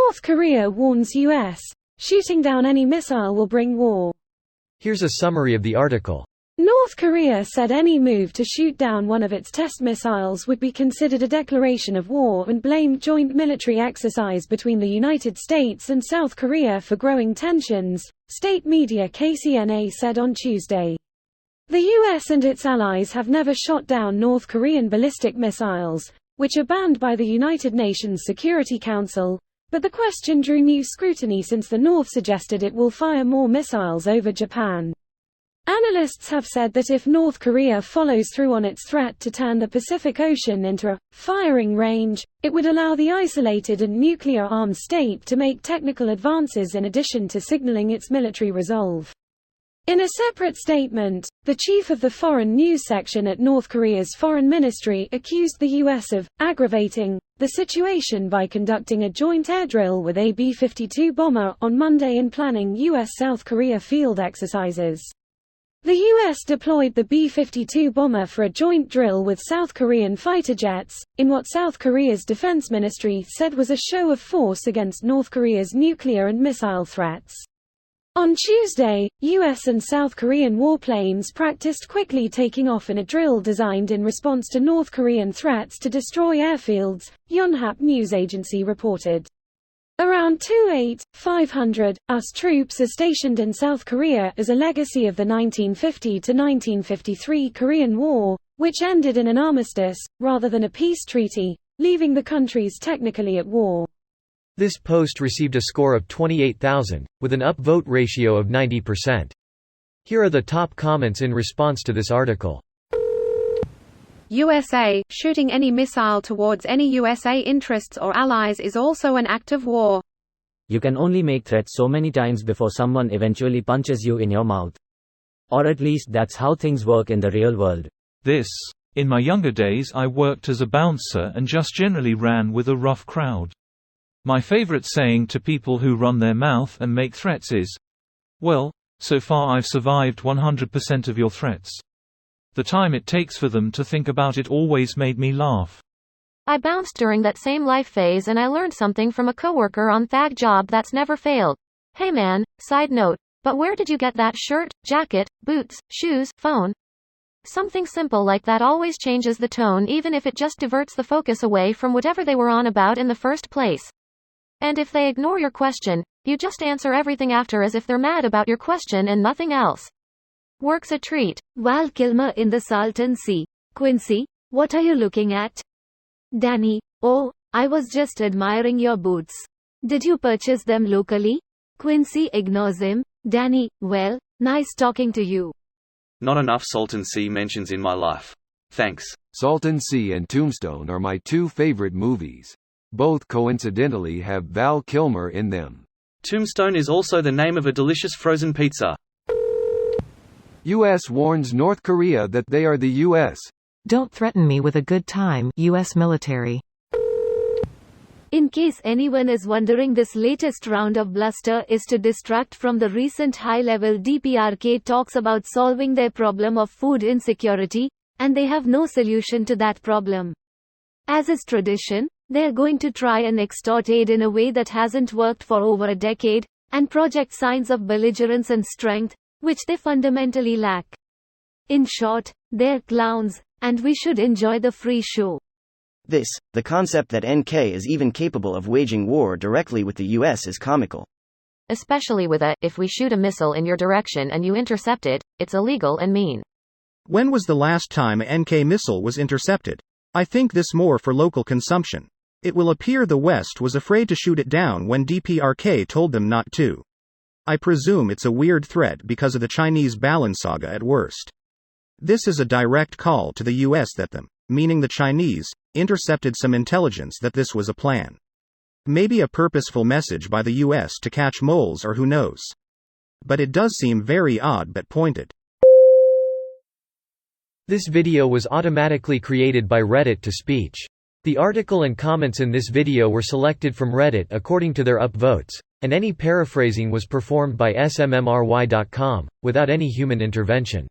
North Korea warns U.S. shooting down any missile will bring war. Here's a summary of the article. North Korea said any move to shoot down one of its test missiles would be considered a declaration of war and blamed joint military exercise between the United States and South Korea for growing tensions, state media KCNA said on Tuesday. The U.S. and its allies have never shot down North Korean ballistic missiles, which are banned by the United Nations Security Council, but the question drew new scrutiny since the North suggested it will fire more missiles over Japan. Analysts have said that if North Korea follows through on its threat to turn the Pacific Ocean into a firing range, it would allow the isolated and nuclear-armed state to make technical advances in addition to signaling its military resolve. In a separate statement, the chief of the Foreign News section at North Korea's Foreign Ministry accused the U.S. of aggravating the situation by conducting a joint air drill with a B-52 bomber on Monday and planning U.S.-South Korea field exercises. The U.S. deployed the B-52 bomber for a joint drill with South Korean fighter jets, in what South Korea's defense ministry said was a show of force against North Korea's nuclear and missile threats. On Tuesday, U.S. and South Korean warplanes practiced quickly taking off in a drill designed in response to North Korean threats to destroy airfields, Yonhap news agency reported. Around 500 US troops are stationed in South Korea as a legacy of the 1950 to 1953 Korean War, which ended in an armistice, rather than a peace treaty, leaving the countries technically at war. This post received a score of 28,000, with an upvote ratio of 90%. Here are the top comments in response to this article. USA, shooting any missile towards any USA interests or allies is also an act of war. You can only make threats so many times before someone eventually punches you in your mouth. Or at least that's how things work in the real world. In my younger days I worked as a bouncer and just generally ran with a rough crowd. My favorite saying to people who run their mouth and make threats is, "Well, so far I've survived 100% of your threats." The time it takes for them to think about it always made me laugh. I bounced during that same life phase and I learned something from a coworker on that job that's never failed. Hey man, side note, but where did you get that shirt, jacket, boots, shoes, phone? Something simple like that always changes the tone even if it just diverts the focus away from whatever they were on about in the first place. And if they ignore your question, you just answer everything after as if they're mad about your question and nothing else. Works a treat. Val Kilmer in the Salton Sea. Quincy, what are you looking at? Danny, oh, I was just admiring your boots. Did you purchase them locally? Quincy ignores him. Danny, well, nice talking to you. Not enough Salton Sea mentions in my life. Thanks. Salton Sea and Tombstone are my two favorite movies. Both coincidentally have Val Kilmer in them. Tombstone is also the name of a delicious frozen pizza. U.S. warns North Korea that they are the U.S. Don't threaten me with a good time, U.S. military. In case anyone is wondering, this latest round of bluster is to distract from the recent high-level DPRK talks about solving their problem of food insecurity, and they have no solution to that problem. As is tradition, they're going to try and extort aid in a way that hasn't worked for over a decade, and project signs of belligerence and strength, which they fundamentally lack. In short, they're clowns, and we should enjoy the free show. The concept that NK is even capable of waging war directly with the US is comical. Especially with if we shoot a missile in your direction and you intercept it, it's illegal and mean. When was the last time a NK missile was intercepted? I think this more for local consumption. It will appear the West was afraid to shoot it down when DPRK told them not to. I presume it's a weird threat because of the Chinese Balenciaga at worst. This is a direct call to the US that them, meaning the Chinese, intercepted some intelligence that this was a plan. Maybe a purposeful message by the US to catch moles or who knows. But it does seem very odd but pointed. This video was automatically created by Reddit to speech. The article and comments in this video were selected from Reddit according to their upvotes, and any paraphrasing was performed by smmry.com, without any human intervention.